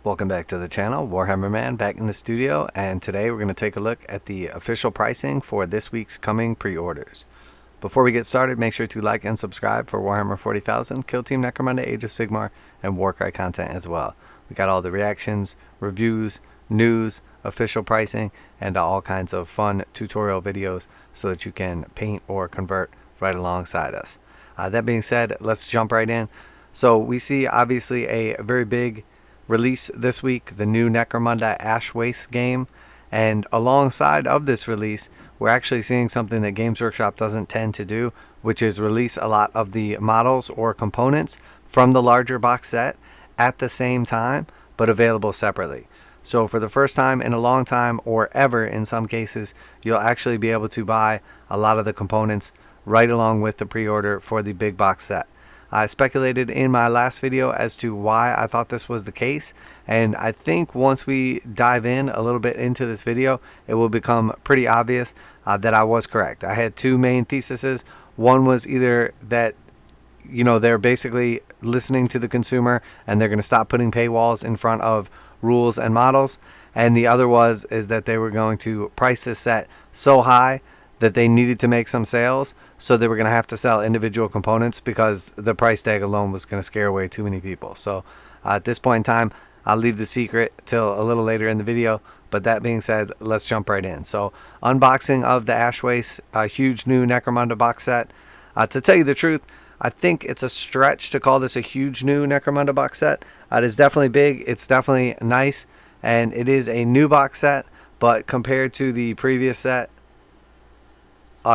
Welcome back to the channel. Warhammer Man back in the studio, and today we're going to take a look at the official pricing for this week's coming pre-orders. Before we get started, make sure to like and subscribe for Warhammer 40,000, Kill Team Necromunda, Age of Sigmar, and warcry content as well. We got all the reactions, reviews, news, official pricing, and all kinds of fun tutorial videos so that you can paint or convert right alongside us. That being said, let's jump right in. So we see obviously a very big release this week, the new Necromunda Ash Wastes game, and alongside of this release we're actually seeing something that Games Workshop doesn't tend to do, which is release a lot of the models or components from the larger box set at the same time but available separately. So for the first time in a long time, or ever in some cases, you'll actually be able to buy a lot of the components right along with the pre-order for the big box set. I speculated in my last video as to why I thought this was the case, and I think once we dive in a little bit into this video, it will become pretty obvious that I was correct. I had two main theses. One was either that they're basically listening to the consumer and they're going to stop putting paywalls in front of rules and models, and the other is that they were going to price this set so high that they needed to make some sales, so they were going to have to sell individual components because the price tag alone was going to scare away too many people. So at this point in time, I'll leave the secret till a little later in the video, but that being said, let's jump right in. So unboxing of the Ash Wastes, a huge new Necromunda box set. To tell you the truth, I think it's a stretch to call this a huge new Necromunda box set. It is definitely big, it's definitely nice, and it is a new box set, but compared to the previous set,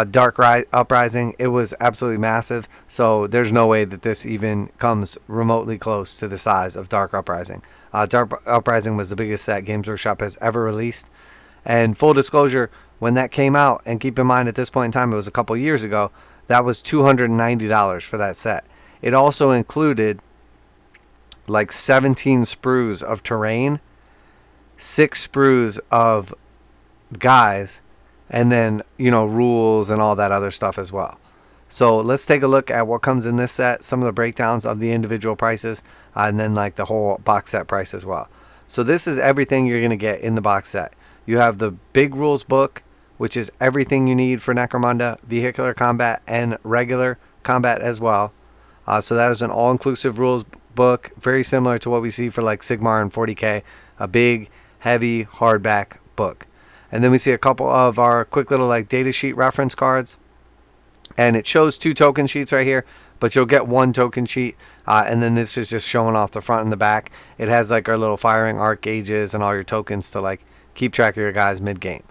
Dark Uprising, it was absolutely massive, so there's no way that this even comes remotely close to the size of Dark Uprising. Dark Uprising was the biggest set Games Workshop has ever released, and full disclosure, when that came out, and keep in mind at this point in time it was a couple years ago, that was $290 for that set. It also included like 17 sprues of terrain, 6 sprues of guys, and then rules and all that other stuff as well. So let's take a look at what comes in this set, some of the breakdowns of the individual prices, and then like the whole box set price as well. So this is everything you're going to get in the box set. You have the big rules book, which is everything you need for Necromunda, vehicular combat, and regular combat as well. So that is an all-inclusive rules book, very similar to what we see for like Sigmar and 40k, a big, heavy, hardback book. And then we see a couple of our quick little like data sheet reference cards, and it shows 2 token sheets right here, but you'll get 1 token sheet, and then this is just showing off the front and the back. It has like our little firing arc gauges and all your tokens to like keep track of your guys mid-game.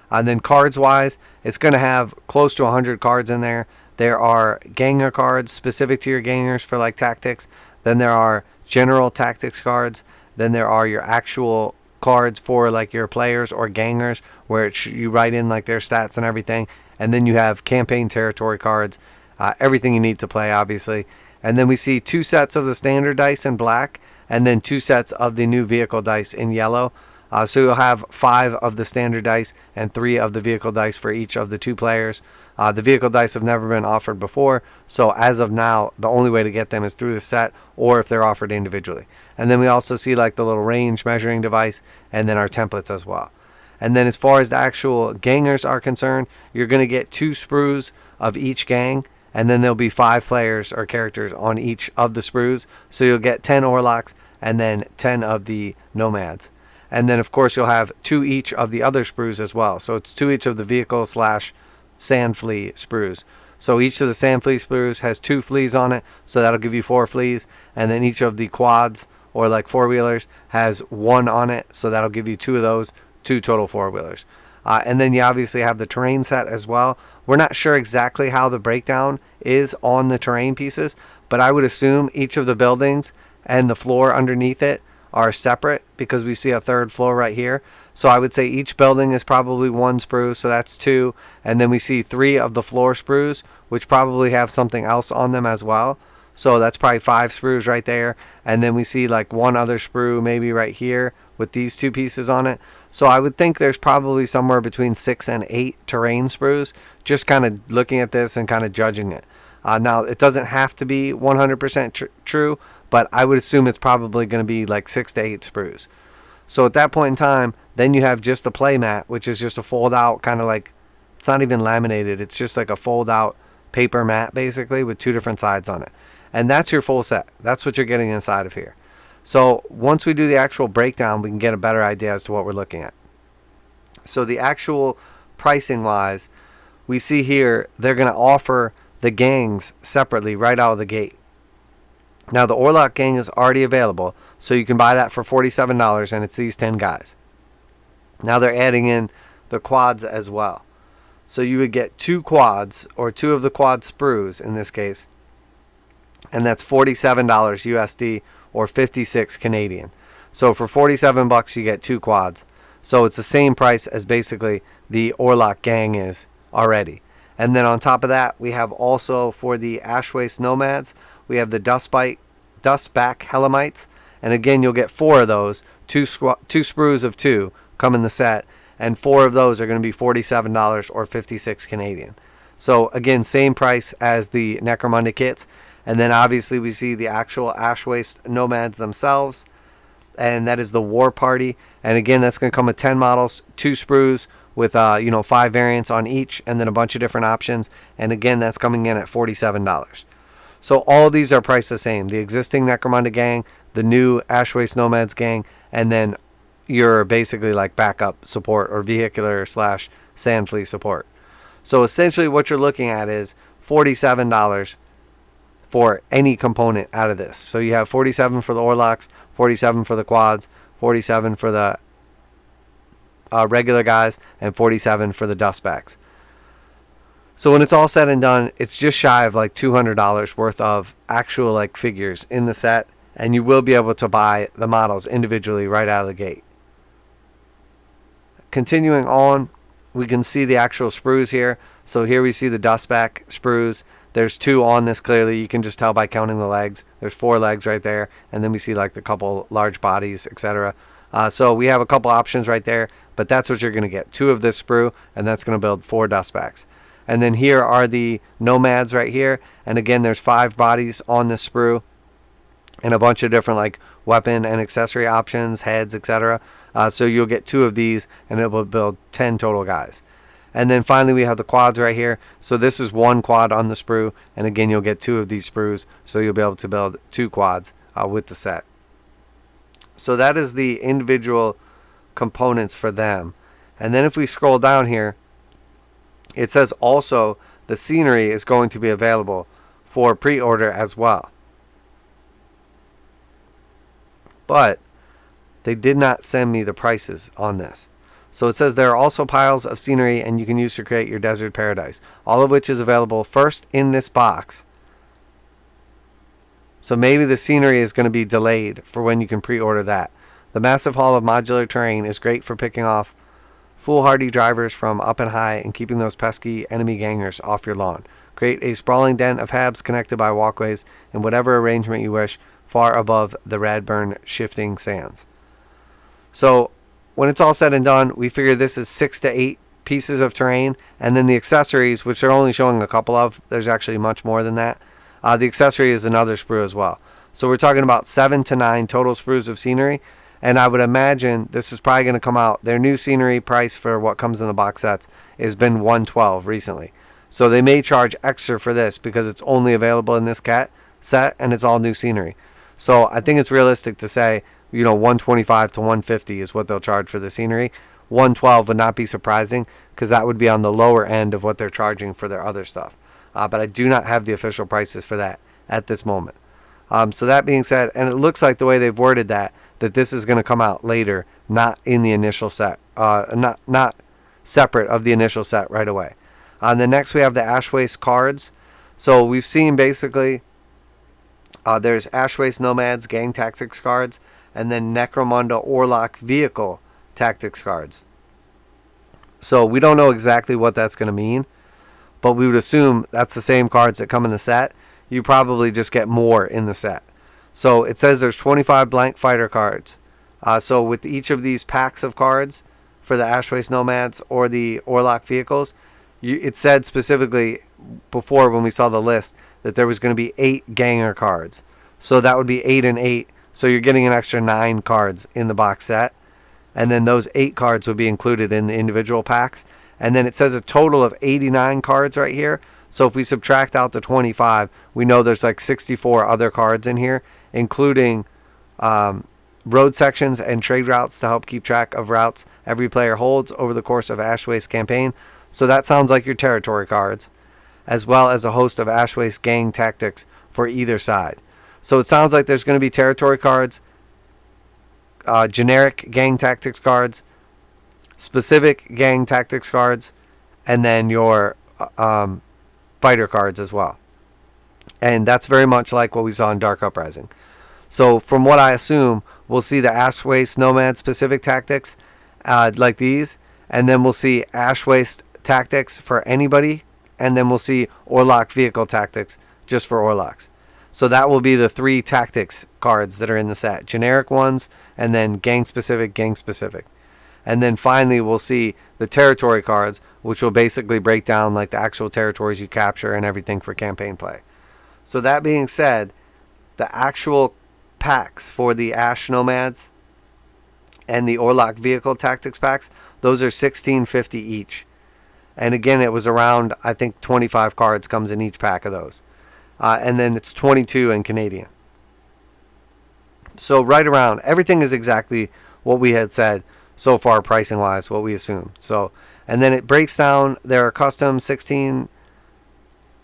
And then cards wise, it's going to have close to 100 cards in there. There are ganger cards specific to your gangers for like tactics. Then there are general tactics cards. Then there are your actual cards for like your players or gangers, where you write in like their stats and everything. And then you have campaign territory cards, everything you need to play obviously. And then we see 2 sets of the standard dice in black, and then 2 sets of the new vehicle dice in yellow. So you'll have 5 of the standard dice and 3 of the vehicle dice for each of the 2 players. The vehicle dice have never been offered before, so as of now, the only way to get them is through the set, or if they're offered individually. And then we also see like the little range measuring device, and then our templates as well. And then as far as the actual gangers are concerned, you're going to get 2 sprues of each gang, and then there'll be 5 players or characters on each of the sprues. So you'll get 10 orruks and then 10 of the nomads. And then of course you'll have 2 each of the other sprues as well. So it's 2 each of the vehicle / sand flea sprues. So each of the sand flea sprues has 2 fleas on it, so that'll give you 4 fleas. And then each of the quads or like 4-wheelers has 1 on it, so that'll give you 2 of those, 2 total 4-wheelers. And then you obviously have the terrain set as well. We're not sure exactly how the breakdown is on the terrain pieces, but I would assume each of the buildings and the floor underneath it are separate, because we see a 3rd floor right here. So I would say each building is probably 1 sprue, so that's 2. And then we see 3 of the floor sprues, which probably have something else on them as well. So that's probably 5 sprues right there. And then we see like 1 other sprue maybe right here with these 2 pieces on it. So I would think there's probably somewhere between 6 and 8 terrain sprues, just kind of looking at this and kind of judging it. Now, it doesn't have to be 100% true, but I would assume it's probably going to be like 6 to 8 sprues. So at that point in time, then you have just the play mat, which is just a fold out kind of like, it's not even laminated, it's just like a fold out paper mat basically with 2 different sides on it. And that's your full set. That's what you're getting inside of here. So once we do the actual breakdown, we can get a better idea as to what we're looking at. So the actual pricing wise, we see here they're going to offer the gangs separately right out of the gate. Now the Orlok gang is already available, so you can buy that for $47, and it's these 10 guys. Now they're adding in the quads as well. So you would get 2 quads, or 2 of the quad sprues in this case, and that's $47 USD or 56 Canadian. So for 47 bucks you get 2 quads. So it's the same price as basically the Orlok gang is already. And then on top of that, we have also for the Waste Nomads, we have the Dustback Helamites. And again, you'll get 4 of those, 2 sprues of 2 come in the set, and 4 of those are going to be $47 or 56 Canadian. So again, same price as the Necromunda kits. And then obviously we see the actual Waste Nomads themselves, and that is the War Party. And again, that's going to come with 10 models, 2 sprues with 5 variants on each, and then a bunch of different options. And again, that's coming in at $47. So all of these are priced the same. The existing Necromunda gang, the new Waste Nomads gang, and then your basically like backup support or vehicular / Sandfleet support. So essentially what you're looking at is $47 for any component out of this. So you have 47 for the Orloks, 47 for the quads, 47 for the regular guys, and 47 for the Dustbacks. So when it's all said and done, it's just shy of like $200 worth of actual like figures in the set, and you will be able to buy the models individually right out of the gate. Continuing on, we can see the actual sprues here. So here we see the Dustback sprues. There's 2 on this clearly. You can just tell by counting the legs. There's 4 legs right there. And then we see like the couple large bodies, etc. So we have a couple options right there. But that's what you're going to get. 2 of this sprue. And that's going to build 4 Dustbacks. And then here are the Nomads right here. And again, there's 5 bodies on this sprue. And a bunch of different like weapon and accessory options, heads, etc. So you'll get 2 of these. And it will build 10 total guys. And then finally we have the quads right here. So this is 1 quad on the sprue. And again, you'll get 2 of these sprues. So you'll be able to build 2 quads with the set. So that is the individual components for them. And then if we scroll down here, it says also the scenery is going to be available for pre-order as well. But they did not send me the prices on this. So it says there are also piles of scenery and you can use to create your desert paradise, all of which is available first in this box. So maybe the scenery is going to be delayed for when you can pre-order that. The massive hall of modular terrain is great for picking off foolhardy drivers from up and high and keeping those pesky enemy gangers off your lawn. Create a sprawling den of habs connected by walkways in whatever arrangement you wish, far above the Radburn shifting sands. So when it's all said and done, we figure this is 6 to 8 pieces of terrain, and then the accessories, which they're only showing a couple of, there's actually much more than that. The accessory is another sprue as well. So we're talking about 7 to 9 total sprues of scenery, and I would imagine this is probably going to come out. Their new scenery price for what comes in the box sets has been $112 recently. So they may charge extra for this because it's only available in this set and it's all new scenery. So I think it's realistic to say, $125 to $150 is what they'll charge for the scenery. $112 would not be surprising because that would be on the lower end of what they're charging for their other stuff. But I do not have the official prices for that at this moment. So that being said, and it looks like the way they've worded that this is going to come out later, not in the initial set, not separate of the initial set right away. Then next we have the Ash Waste cards. So we've seen basically there's Waste Nomads gang tactics cards, and then Necromunda Orlok vehicle tactics cards. So we don't know exactly what that's going to mean, but we would assume that's the same cards that come in the set. You probably just get more in the set. So it says there's 25 blank fighter cards. So with each of these packs of cards for the Waste Nomads or the Orlok vehicles, it said specifically before when we saw the list that there was going to be 8 ganger cards. So that would be 8 and 8. So you're getting an extra 9 cards in the box set. And then those 8 cards would be included in the individual packs. And then it says a total of 89 cards right here. So if we subtract out the 25, we know there's like 64 other cards in here, including road sections and trade routes to help keep track of routes every player holds over the course of Ash Waste campaign. So that sounds like your territory cards, as well as a host of Ash Waste gang tactics for either side. So it sounds like there's going to be territory cards, generic gang tactics cards, specific gang tactics cards, and then your fighter cards as well. And that's very much like what we saw in Dark Uprising. So from what I assume, we'll see the Ash Waste Nomad specific tactics like these, and then we'll see Ash Waste tactics for anybody, and then we'll see Orlok vehicle tactics just for Orloks. So that will be the 3 tactics cards that are in the set. Generic ones, and then gang specific. And then finally we'll see the territory cards, which will basically break down like the actual territories you capture and everything for campaign play. So that being said, the actual packs for the Ash Nomads and the Orlok vehicle tactics packs, those are $16.50 each. And again, it was around, I think 25 cards comes in each pack of those. And then it's 22 in Canadian. So right around, everything is exactly what we had said so far pricing wise, what we assumed. So, and then it breaks down, there are custom 16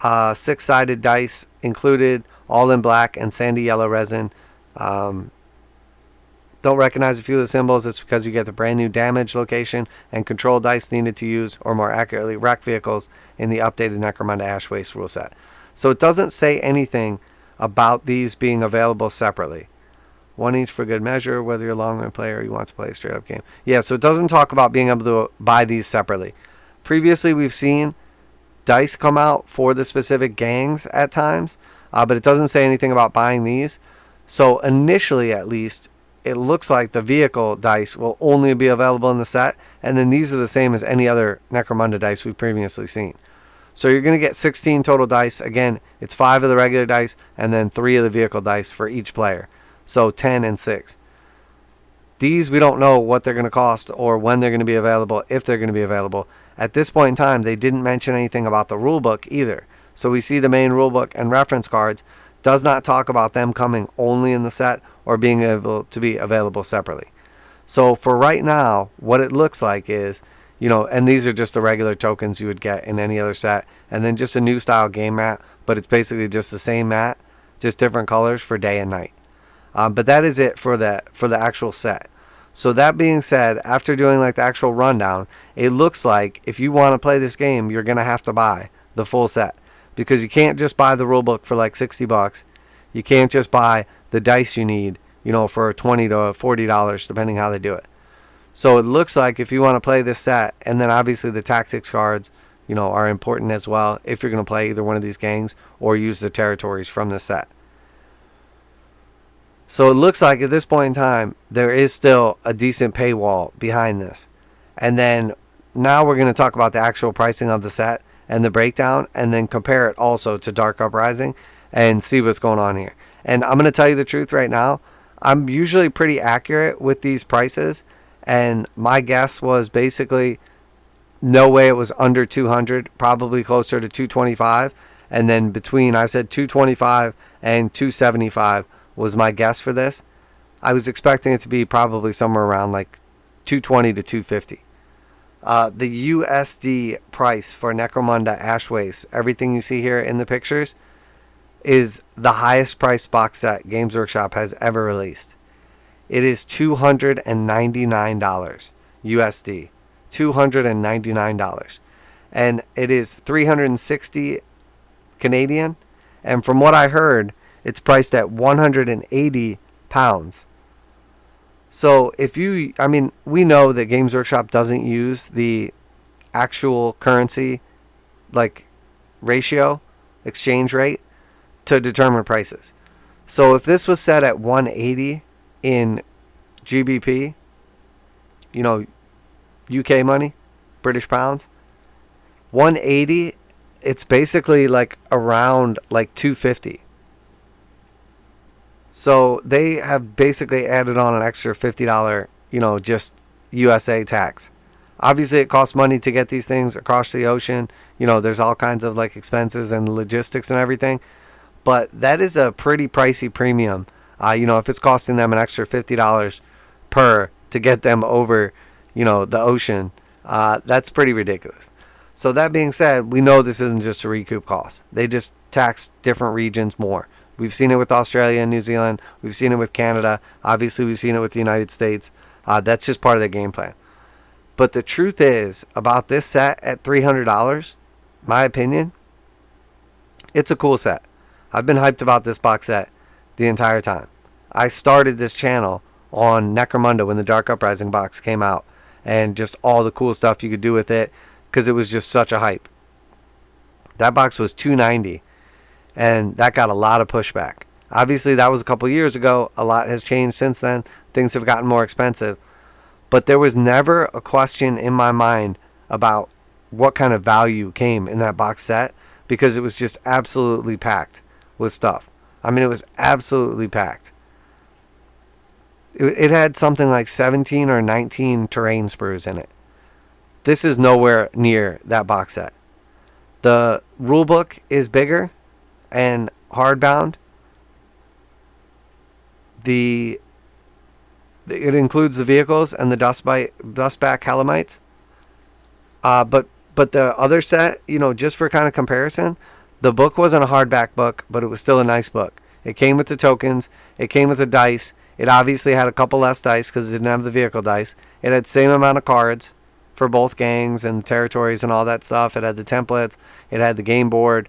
6-sided dice included, all in black and sandy yellow resin. Don't recognize a few of the symbols. It's because you get the brand new damage location and control dice needed to use, or more accurately, wreck vehicles in the updated Necromunda Ash Wastes rule set. So it doesn't say anything about these being available separately. 1 each for good measure, whether you're a long-run player or you want to play a straight-up game. Yeah, so it doesn't talk about being able to buy these separately. Previously, we've seen dice come out for the specific gangs at times, but it doesn't say anything about buying these. So initially, at least, it looks like the vehicle dice will only be available in the set, and then these are the same as any other Necromunda dice we've previously seen. So you're going to get 16 total dice. Again, it's 5 of the regular dice and then 3 of the vehicle dice for each player. So 10 and 6. These, we don't know what they're going to cost or when they're going to be available, if they're going to be available. At this point in time, they didn't mention anything about the rulebook either. So we see the main rulebook and reference cards does not talk about them coming only in the set or being able to be available separately. So for right now, what it looks like is, you know, and these are just the regular tokens you would get in any other set, and then just a new style game mat, but it's basically just the same mat, just different colors for day and night. But that is it for the actual set. So that being said, after doing like the actual rundown, it looks like if you want to play this game, you're going to have to buy the full set, because you can't just buy the rulebook for like $60. You can't just buy the dice you need, you know, for $20 to $40, depending how they do it. So it looks like if you want to play this set, and then obviously the tactics cards, you know, are important as well if you're going to play either one of these gangs or use the territories from the set. So it looks like at this point in time, there is still a decent paywall behind this. And then now we're going to talk about the actual pricing of the set and the breakdown, and then compare it also to Dark Uprising and see what's going on here. And I'm going to tell you the truth right now. I'm usually pretty accurate with these prices, and my guess was basically no way it was under 200, probably closer to 225, and then between, I said 225 and 275 was my guess for this. I was expecting it to be probably somewhere around like 220 to 250. The USD price for Necromunda Ash Wastes, everything you see here in the pictures, is the highest priced box set Games Workshop has ever released. It is $299 USD. $299. And it is 360 Canadian. And from what I heard, it's priced at 180 pounds. So if you, I mean, we know that Games Workshop doesn't use the actual currency, like ratio, exchange rate, to determine prices. So if this was set at 180 in GBP, you know, UK money, British pounds, 180, it's basically like around like 250. So they have basically added on an extra $50, just USA tax. Obviously, it costs money to get these things across the ocean. There's all kinds of like expenses and logistics and everything. But that is a pretty pricey premium. If it's costing them an extra $50 per to get them over, the ocean, that's pretty ridiculous. So that being said, we know this isn't just a recoup cost. They just tax different regions more. We've seen it with Australia and New Zealand. We've seen it with Canada. Obviously, we've seen it with the United States. That's just part of the game plan. But the truth is, about this set at $300, my opinion, it's a cool set. I've been hyped about this box set the entire time. I started this channel on Necromunda when the Dark Uprising box came out, and just all the cool stuff you could do with it, because it was just such a hype. That box was $290, and that got a lot of pushback. Obviously, that was a couple years ago. A lot has changed since then. Things have gotten more expensive. But there was never a question in my mind about what kind of value came in that box set, because it was just absolutely packed with stuff. I mean, it was absolutely packed. It had something like 17 or 19 terrain sprues in it. This is nowhere near that box set. The rulebook is bigger and hardbound. It includes the vehicles and the dustback Helamites. But the other set, just for kind of comparison, the book wasn't a hardback book, but it was still a nice book. It came with the tokens. It came with the dice. It obviously had a couple less dice because it didn't have the vehicle dice. It had the same amount of cards for both gangs and territories and all that stuff. It had the templates. It had the game board.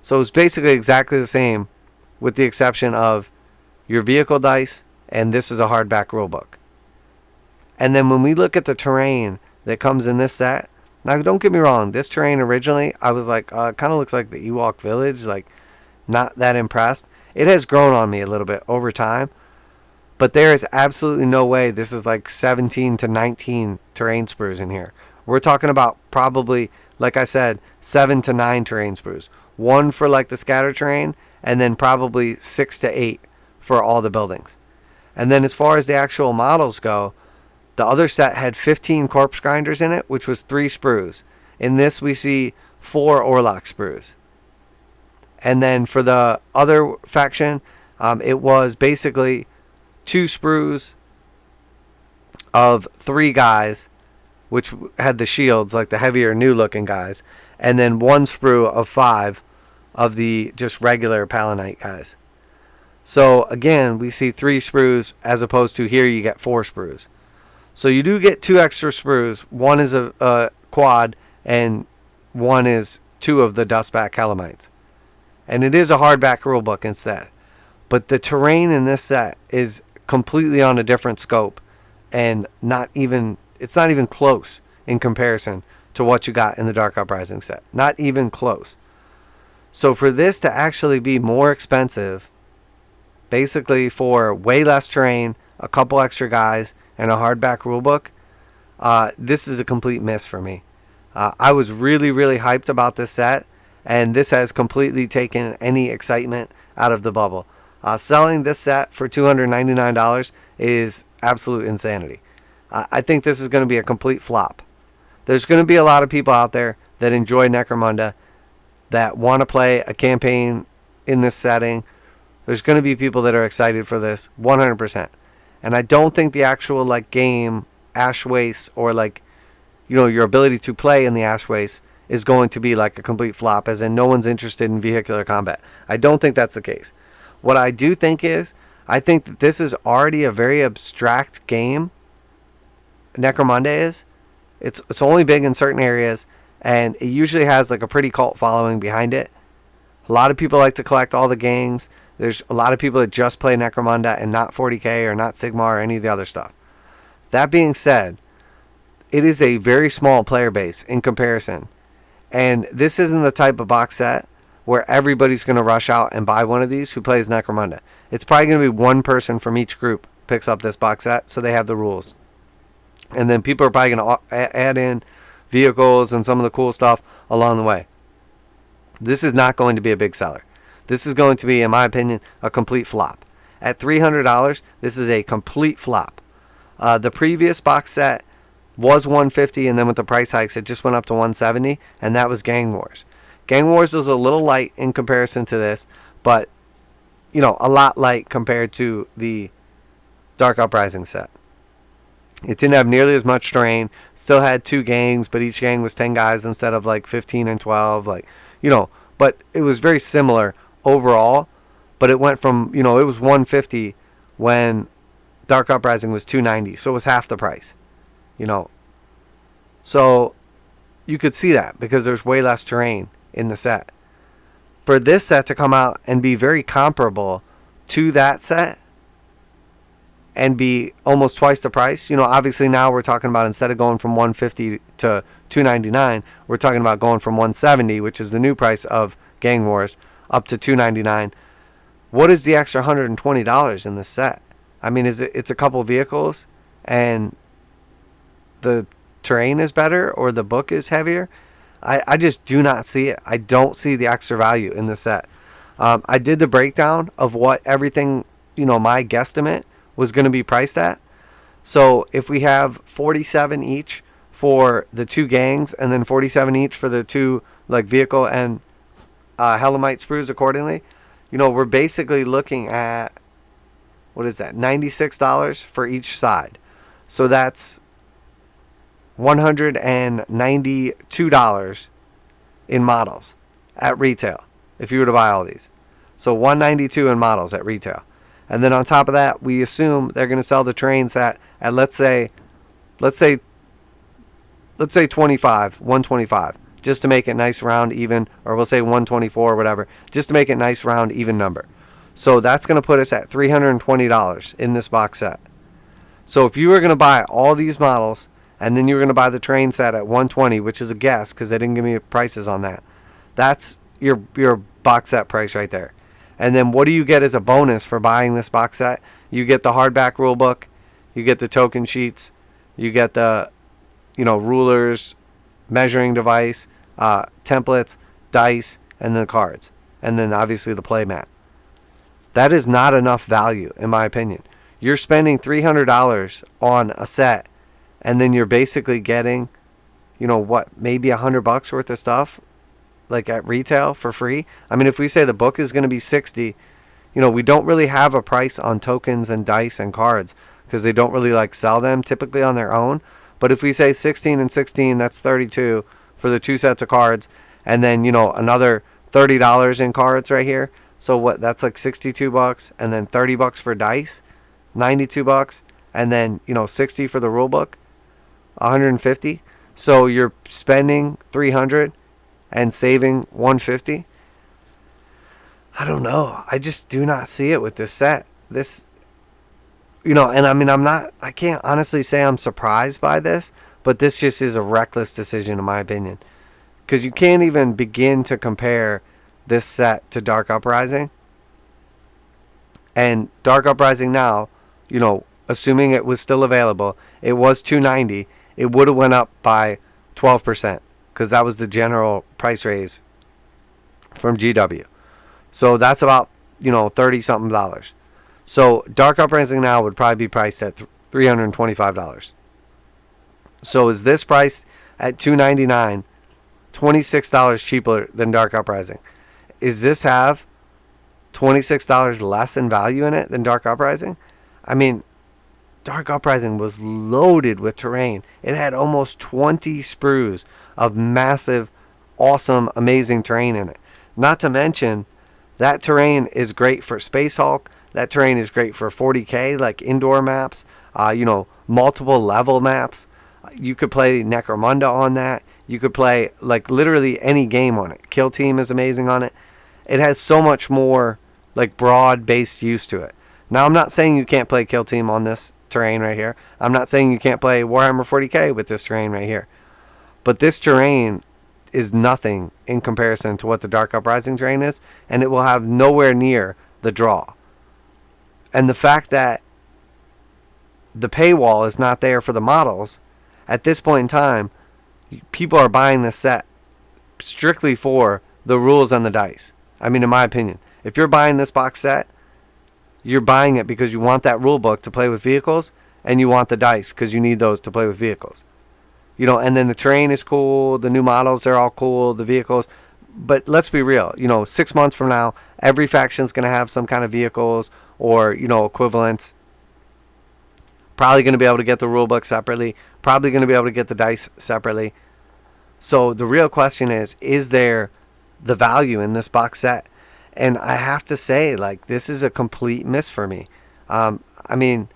So it was basically exactly the same, with the exception of your vehicle dice, and this is a hardback rulebook. And then when we look at the terrain that comes in this set, now don't get me wrong, this terrain originally, I was like, it kind of looks like the Ewok village, like not that impressed. It has grown on me a little bit over time, but there is absolutely no way this is like 17 to 19 terrain sprues in here. We're talking about probably, like I said, 7 to 9 terrain sprues. One for like the scatter terrain, and then probably 6 to 8 for all the buildings. And then as far as the actual models go, the other set had 15 corpse grinders in it, which was 3 sprues. In this, we see 4 orruk sprues. And then for the other faction, it was basically 2 sprues of 3 guys, which had the shields, like the heavier, new-looking guys, and then 1 sprue of 5 of the just regular Palanite guys. So again, we see 3 sprues as opposed to here you get 4 sprues. So you do get 2 extra sprues. One is a quad, and one is 2 of the dustback Helamites. And it is a hardback rulebook instead. But the terrain in this set is completely on a different scope, and it's not even close in comparison to what you got in the Dark Uprising set. Not even close. So for this to actually be more expensive, basically for way less terrain, a couple extra guys, and a hardback rulebook, this is a complete miss for me. I was really, really hyped about this set, and this has completely taken any excitement out of the bubble. Selling this set for $299 is absolute insanity. I think this is going to be a complete flop. There's going to be a lot of people out there that enjoy Necromunda, that want to play a campaign in this setting. There's going to be people that are excited for this 100%. And I don't think the actual game Ash Wastes, or your ability to play in the Ash Wastes, is going to be like a complete flop, as in no one's interested in vehicular combat. I don't think that's the case. What I do think is, I think that this is already a very abstract game. Necromunda is. It's only big in certain areas, and it usually has a pretty cult following behind it. A lot of people like to collect all the gangs. There's a lot of people that just play Necromunda and not 40k or not Sigmar or any of the other stuff. That being said, it is a very small player base in comparison. And this isn't the type of box set where everybody's going to rush out and buy one of these who plays Necromunda. It's probably going to be one person from each group picks up this box set, so they have the rules. And then people are probably going to add in vehicles and some of the cool stuff along the way. This is not going to be a big seller. This is going to be, in my opinion, a complete flop. at $300, this is a complete flop. The previous box set was $150, and then with the price hikes, it just went up to $170, and that was Gang Wars. Gang Wars is a little light in comparison to this, but, you know, a lot light compared to the Dark Uprising set. It didn't have nearly as much terrain, still had 2 gangs, but each gang was 10 guys instead of like 15 and 12, like, you know, but it was very similar overall, but it went from, you know, it was $150 when Dark Uprising was $290, so it was half the price, you know. So you could see that because there's way less terrain in the set. For this set to come out and be very comparable to that set and be almost twice the price, you know, obviously now we're talking about, instead of going from $150 to $299, we're talking about going from $170, which is the new price of Gang Wars, up to $299. What is the extra $120 in this set? I mean, it's a couple vehicles and the terrain is better or the book is heavier? I just do not see it. I don't see the extra value in the set. I did the breakdown of what everything, you know, my guesstimate was going to be priced at. So if we have 47 each for the 2 gangs and then 47 each for the 2 like vehicle and Helamite sprues accordingly, you know, we're basically looking at, what is that, $96 for each side. So that's $192 in models at retail if you were to buy all these. So $192 in models at retail. And then on top of that, we assume they're going to sell the terrain set at let's say 125, just to make it nice, round, even, or we'll say 124 or whatever, just to make it nice, round, even number. So that's going to put us at $320 in this box set. So if you were going to buy all these models and then you were going to buy the terrain set at $120, which is a guess because they didn't give me prices on that, that's your box set price right there. And then what do you get as a bonus for buying this box set? You get the hardback rule book, you get the token sheets, you get the, you know, rulers, measuring device, templates, dice, and the cards, and then obviously the play mat. That is not enough value, in my opinion. You're spending $300 on a set, and then you're basically getting, you know what, maybe $100 worth of stuff, like at retail for free. I mean, if we say the book is going to be $60, you know, we don't really have a price on tokens and dice and cards because they don't really like sell them typically on their own. But if we say 16 and 16, that's $32 for the 2 sets of cards, and then, you know, another $30 in cards right here. So what, that's like $62, and then $30 for dice, $92, and then, you know, $60 for the rule book, $150. So you're spending $300 and saving $150. I don't know. I just do not see it with this set. This, you know, and I mean, I can't honestly say I'm surprised by this, but this just is a reckless decision in my opinion. Because you can't even begin to compare this set to Dark Uprising. And Dark Uprising now, you know, assuming it was still available, it was $290. It would have went up by 12%. Because that was the general price raise from GW. So that's about, you know, $30-something. So Dark Uprising now would probably be priced at $325. So is this priced at $299, $26 cheaper than Dark Uprising? Is this have $26 less in value in it than Dark Uprising? I mean, Dark Uprising was loaded with terrain. It had almost 20 sprues of massive, awesome, amazing terrain in it. Not to mention, that terrain is great for Space Hulk. That terrain is great for 40K, like indoor maps, you know, multiple level maps. You could play Necromunda on that. You could play, like, literally any game on it. Kill Team is amazing on it. It has so much more, like, broad-based use to it. Now, I'm not saying you can't play Kill Team on this terrain right here. I'm not saying you can't play Warhammer 40K with this terrain right here. But this terrain is nothing in comparison to what the Dark Uprising terrain is, and it will have nowhere near the draw. And the fact that the paywall is not there for the models, at this point in time, people are buying this set strictly for the rules and the dice. I mean, in my opinion, if you're buying this box set, you're buying it because you want that rule book to play with vehicles, and you want the dice because you need those to play with vehicles. You know, and then the terrain is cool, the new models, they're all cool, the vehicles. But let's be real, you know, 6 months from now, every faction's going to have some kind of vehicles or, you know, equivalents. Probably going to be able to get the rule book separately. Probably going to be able to get the dice separately. So the real question is there the value in this box set? And I have to say, like, this is a complete miss for me. I mean,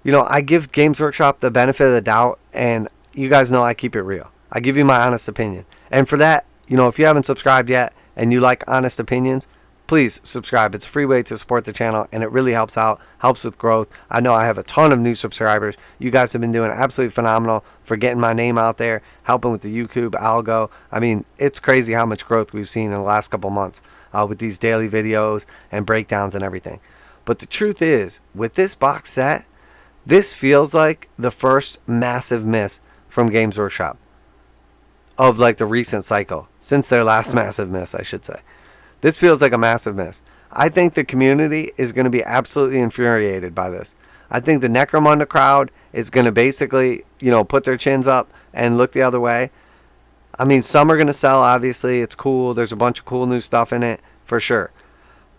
you know, I give Games Workshop the benefit of the doubt, and you guys know I keep it real. I give you my honest opinion. And for that, you know, if you haven't subscribed yet and you like honest opinions, please subscribe. It's a free way to support the channel, and it really helps out, helps with growth. I know I have a ton of new subscribers. You guys have been doing absolutely phenomenal for getting my name out there, helping with the YouTube algo. I mean, it's crazy how much growth we've seen in the last couple months with these daily videos and breakdowns and everything. But the truth is, with this box set, this feels like the first massive miss from Games Workshop of like the recent cycle, since their last massive miss, I should say. This feels like a massive miss. I think the community is going to be absolutely infuriated by this. I think the Necromunda crowd is going to basically, you know, put their chins up and look the other way. I mean, some are going to sell, obviously. It's cool. There's a bunch of cool new stuff in it, for sure.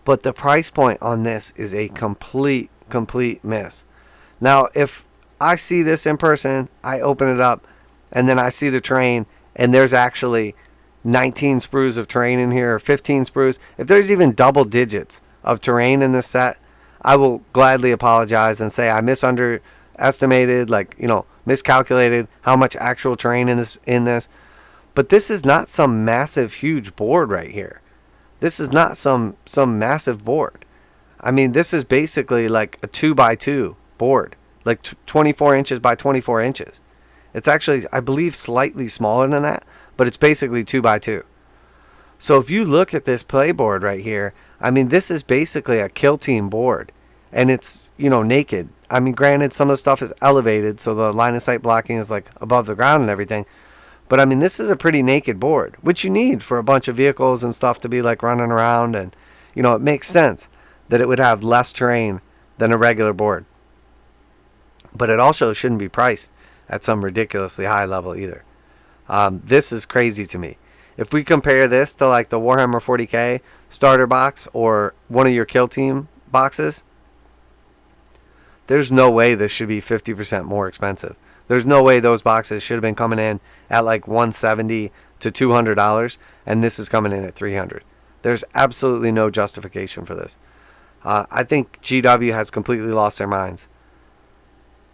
But the price point on this is a complete miss. Now, if I see this in person, I open it up, and then I see the terrain, and there's actually 19 sprues of terrain in here, or 15 sprues. If there's even double digits of terrain in this set, I will gladly apologize and say I misestimated, like, you know, miscalculated how much actual terrain in this. But this is not some massive, huge board right here. This is not some massive board. I mean, this is basically like a 2x2 board, like 24 inches by 24 inches. It's actually, I believe, slightly smaller than that, but it's basically 2x2. So if you look at this play board right here, I mean, this is basically a kill team board, and it's, you know, naked. I mean, granted, some of the stuff is elevated, so the line of sight blocking is like above the ground and everything. But I mean, this is a pretty naked board, which you need for a bunch of vehicles and stuff to be like running around, and, you know, it makes sense that it would have less terrain than a regular board. But it also shouldn't be priced at some ridiculously high level either. This is crazy to me. If we compare this to like the Warhammer 40k starter box or one of your kill team boxes, there's no way this should be 50% more expensive. There's no way those boxes should have been coming in at like $170 to $200, and this is coming in at $300. There's absolutely no justification for this. I think GW has completely lost their minds.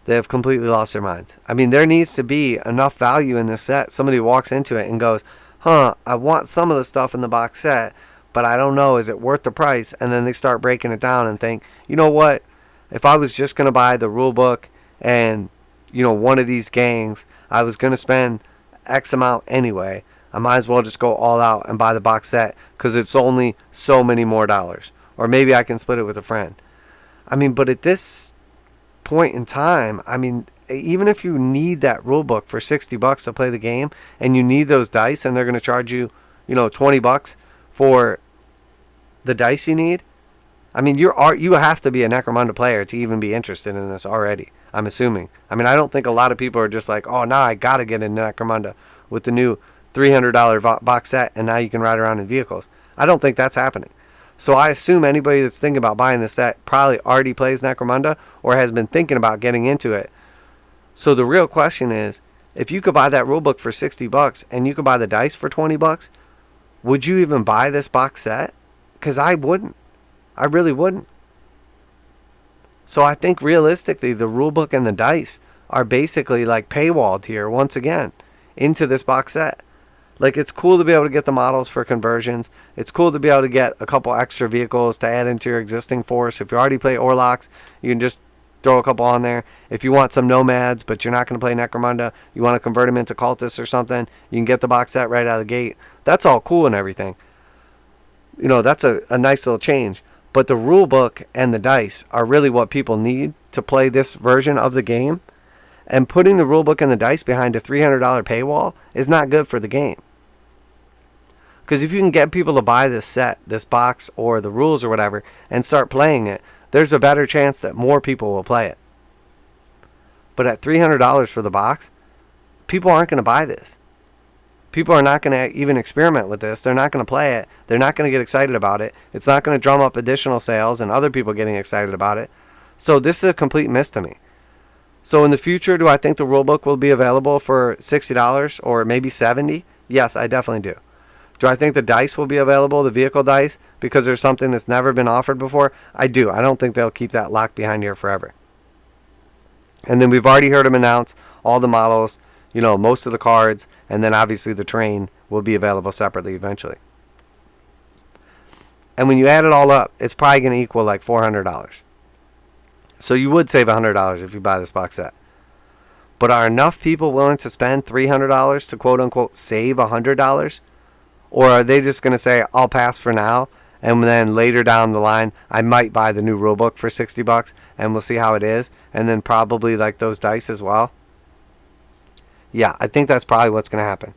They have completely lost their minds. I mean, there needs to be enough value in this set. Somebody walks into it and goes, I want some of the stuff in the box set, but I don't know, is it worth the price? And then they start breaking it down and think, you know what? If I was just going to buy the rule book and, you know, one of these gangs, I was going to spend X amount anyway. I might as well just go all out and buy the box set because it's only so many more dollars. Or maybe I can split it with a friend. I mean, but at this point in time, I mean, even if you need that rule book for $60 to play the game, and you need those dice, and they're going to charge you, you know, $20 for the dice you need. I mean, you have to be a Necromunda player to even be interested in this already, I'm assuming. I mean, I don't think a lot of people are just like, oh, now I got to get into Necromunda with the new $300 box set, and now you can ride around in vehicles. I don't think that's happening. So I assume anybody that's thinking about buying this set probably already plays Necromunda or has been thinking about getting into it. So the real question is, if you could buy that rulebook for $60 and you could buy the dice for $20, would you even buy this box set? Because I wouldn't. I really wouldn't. So I think realistically, the rulebook and the dice are basically like paywalled here once again into this box set. Like, it's cool to be able to get the models for conversions. It's cool to be able to get a couple extra vehicles to add into your existing force. If you already play orruks, you can just throw a couple on there. If you want some nomads, but you're not going to play Necromunda, you want to convert them into cultists or something, you can get the box set right out of the gate. That's all cool and everything. You know, that's a nice little change. But the rule book and the dice are really what people need to play this version of the game. And putting the rulebook and the dice behind a $300 paywall is not good for the game. Because if you can get people to buy this set, this box, or the rules or whatever, and start playing it, there's a better chance that more people will play it. But at $300 for the box, people aren't going to buy this. People are not going to even experiment with this. They're not going to play it. They're not going to get excited about it. It's not going to drum up additional sales and other people getting excited about it. So this is a complete miss to me. So in the future, do I think the rulebook will be available for $60 or maybe $70? Yes, I definitely do. Do I think the dice will be available, the vehicle dice, because there's something that's never been offered before? I do. I don't think they'll keep that locked behind here forever. And then we've already heard them announce all the models, most of the cards, and then obviously the terrain will be available separately eventually. And when you add it all up, it's probably going to equal like $400. So you would save $100 if you buy this box set. But are enough people willing to spend $300 to quote unquote save $100? Or are they just going to say, I'll pass for now, and then later down the line, I might buy the new rulebook for $60 and we'll see how it is, and then probably like those dice as well? Yeah, I think that's probably what's going to happen.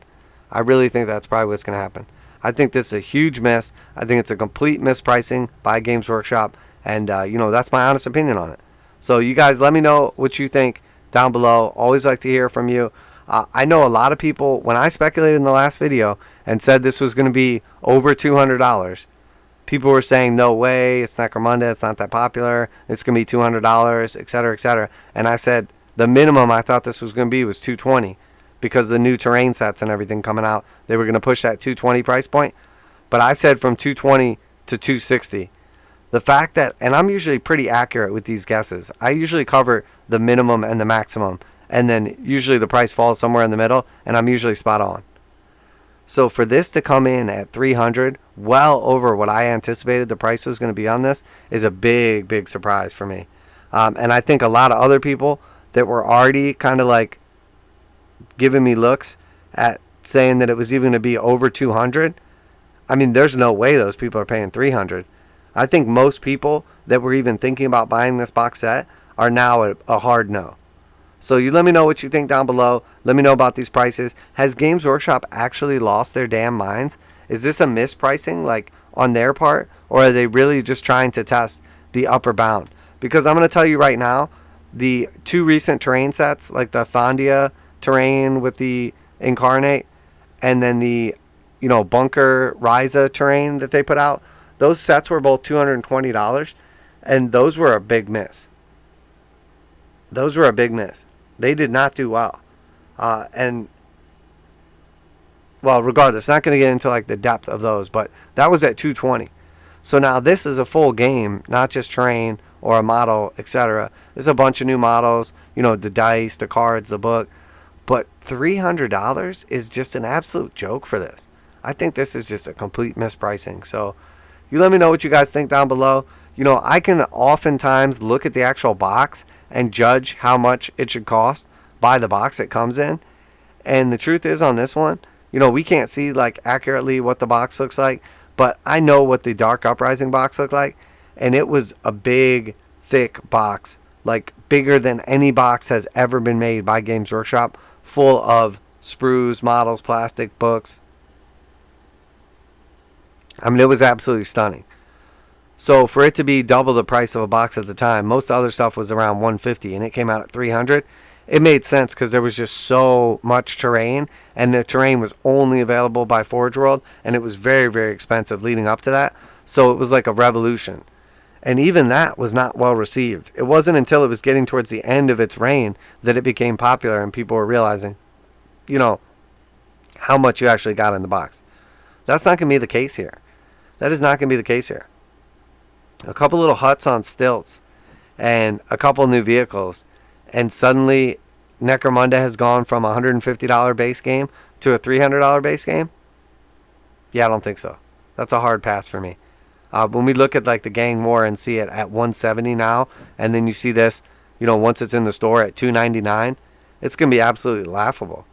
I really think that's probably what's going to happen. I think this is a huge miss. I think it's a complete mispricing by Games Workshop, and that's my honest opinion on it. So you guys, let me know what you think down below. Always like to hear from you. I know a lot of people, when I speculated in the last video and said this was going to be over $200, people were saying, no way, it's Necromunda, it's not that popular, it's going to be $200, etc., etc. And I said the minimum I thought this was going to be was $220 because the new terrain sets and everything coming out, they were going to push that $220 price point. But I said from $220 to $260. The fact that, and I'm usually pretty accurate with these guesses, I usually cover the minimum and the maximum, and then usually the price falls somewhere in the middle, and I'm usually spot on. So for this to come in at $300, well over what I anticipated the price was going to be on this, is a big, big surprise for me. And I think a lot of other people that were already kind of like giving me looks at saying that it was even going to be over $200, I mean, there's no way those people are paying $300. I think most people that were even thinking about buying this box set are now a hard no. So you let me know what you think down below. Let me know about these prices. Has Games Workshop actually lost their damn minds? Is this a mispricing like on their part? Or are they really just trying to test the upper bound? Because I'm going to tell you right now, the two recent terrain sets, like the Thondia terrain with the Incarnate, and then the Bunker Ryza terrain that they put out, those sets were both $220, and those were a big miss. Those were a big miss. They did not do well. Regardless, not going to get into like the depth of those, but that was at $220. So now this is a full game, not just terrain or a model, etc. There's a bunch of new models, the dice, the cards, the book. But $300 is just an absolute joke for this. I think this is just a complete mispricing. So you let me know what you guys think down below. I can oftentimes look at the actual box and judge how much it should cost by the box it comes in. And the truth is on this one, we can't see like accurately what the box looks like, but I know what the Dark Uprising box looked like. And it was a big, thick box, like bigger than any box has ever been made by Games Workshop, full of sprues, models, plastic, books. I mean, it was absolutely stunning. So for it to be double the price of a box at the time, most other stuff was around $150 and it came out at $300. It made sense because there was just so much terrain, and the terrain was only available by Forge World, and it was very, very expensive leading up to that. So it was like a revolution. And even that was not well received. It wasn't until it was getting towards the end of its reign that it became popular and people were realizing, how much you actually got in the box. That's not going to be the case here. That is not going to be the case here. A couple little huts on stilts and a couple new vehicles, and suddenly Necromunda has gone from a $150 base game to a $300 base game? Yeah, I don't think so. That's a hard pass for me. When we look at like the Gang War and see it at $170 now, and then you see this, once it's in the store at $299, it's going to be absolutely laughable.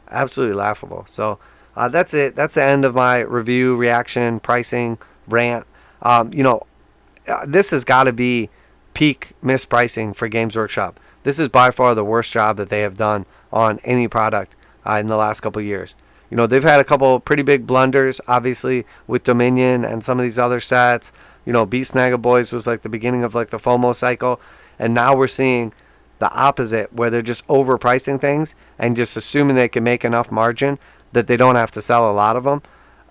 Absolutely laughable. So that's it. That's the end of my review, reaction, pricing, rant. This has got to be peak mispricing for Games Workshop. This is by far the worst job that they have done on any product in the last couple of years. They've had a couple pretty big blunders, obviously, with Dominion and some of these other sets. Beast Naga Boys was like the beginning of like the FOMO cycle, and now we're seeing the opposite, where they're just overpricing things and just assuming they can make enough margin that they don't have to sell a lot of them.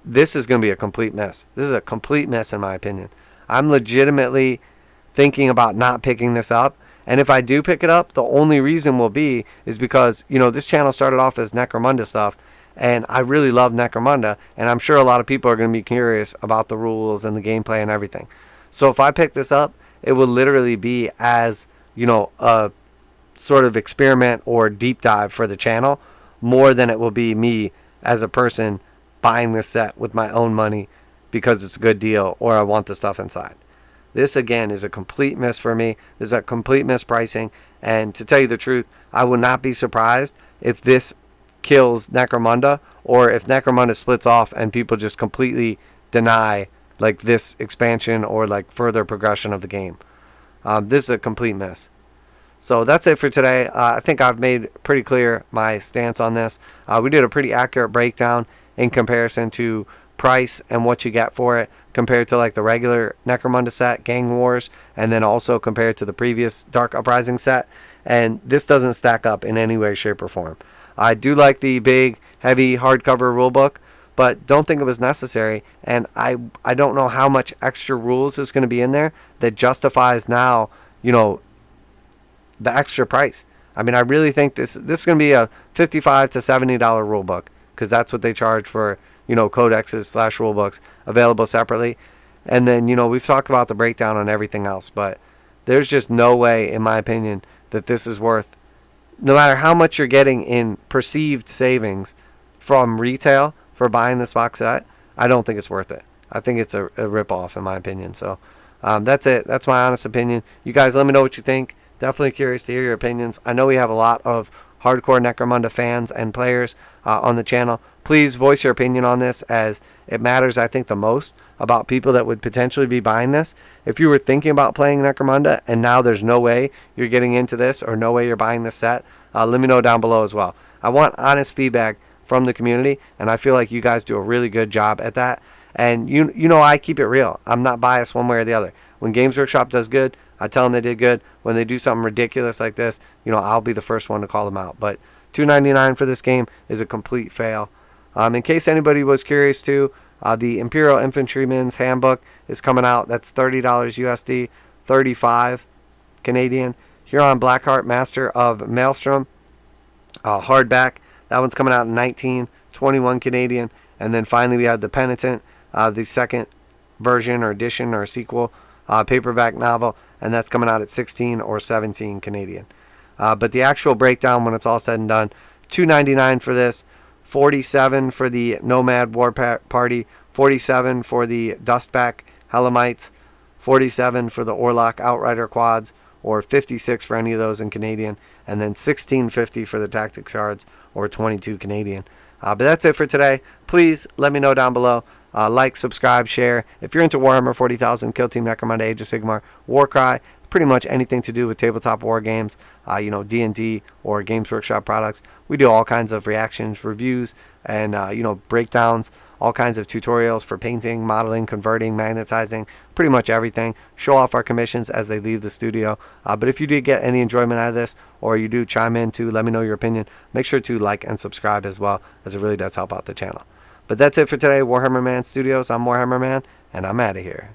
This is going to be a complete mess. This is a complete mess in my opinion. I'm legitimately thinking about not picking this up. And if I do pick it up, the only reason will be is because, this channel started off as Necromunda stuff, and I really love Necromunda, and I'm sure a lot of people are going to be curious about the rules and the gameplay and everything. So if I pick this up, it will literally be as, a sort of experiment or deep dive for the channel, more than it will be me as a person buying this set with my own money because it's a good deal or I want the stuff inside. This again is a complete miss for me. This is a complete mispricing, and to tell you the truth, I would not be surprised if this kills Necromunda, or if Necromunda splits off and people just completely deny like this expansion or like further progression of the game. This is a complete miss. So that's it for today. I think I've made pretty clear my stance on this. We did a pretty accurate breakdown in comparison to price and what you get for it compared to like the regular Necromunda set, Gang Wars, and then also compared to the previous Dark Uprising set. And this doesn't stack up in any way, shape, or form. I do like the big, heavy hardcover rulebook, but don't think it was necessary. And I don't know how much extra rules is going to be in there that justifies now, the extra price. I mean, I really think this is going to be a $55 to $70 rulebook, because that's what they charge for, codexes / rulebooks available separately. And then, we've talked about the breakdown on everything else, but there's just no way, in my opinion, that this is worth, no matter how much you're getting in perceived savings from retail for buying this box set, I don't think it's worth it. I think it's a ripoff, in my opinion. So that's it. That's my honest opinion. You guys let me know what you think. Definitely curious to hear your opinions. I know we have a lot of hardcore Necromunda fans and players on the channel. Please voice your opinion on this, as it matters, I think, the most about people that would potentially be buying this. If you were thinking about playing Necromunda and now there's no way you're getting into this or no way you're buying this set, let me know down below as well. I want honest feedback from the community, and I feel like you guys do a really good job at that. And I keep it real. I'm not biased one way or the other. When Games Workshop does good, I tell them they did good. When they do something ridiculous like this, I'll be the first one to call them out. But $2.99 for this game is a complete fail. In case anybody was curious too, the Imperial Infantryman's Handbook is coming out. That's $30 USD, 35 Canadian. Huron Blackheart, Master of Maelstrom, hardback. That one's coming out in 19, 21 Canadian. And then finally we have the Penitent, the second version or edition or sequel paperback novel, and that's coming out at 16 or 17 Canadian. But the actual breakdown, when it's all said and done, $2.99 for this, $47 for the Nomad War Party, $47 for the Dustback Helamites, $47 for the Orlok Outrider quads, or $56 for any of those in Canadian, and then $16.50 for the Tactics Shards, or 22 Canadian. But that's it for today. Please let me know down below. Like, subscribe, share. If you're into Warhammer 40,000, Kill Team Necromunda, Age of Sigmar, Warcry, pretty much anything to do with tabletop war games, D&D or Games Workshop products, we do all kinds of reactions, reviews, and breakdowns, all kinds of tutorials for painting, modeling, converting, magnetizing, pretty much everything. Show off our commissions as they leave the studio. But if you did get any enjoyment out of this, or you do chime in to let me know your opinion, make sure to like and subscribe as well, as it really does help out the channel. But that's it for today, Warhammer Man Studios. I'm Warhammer Man, and I'm out of here.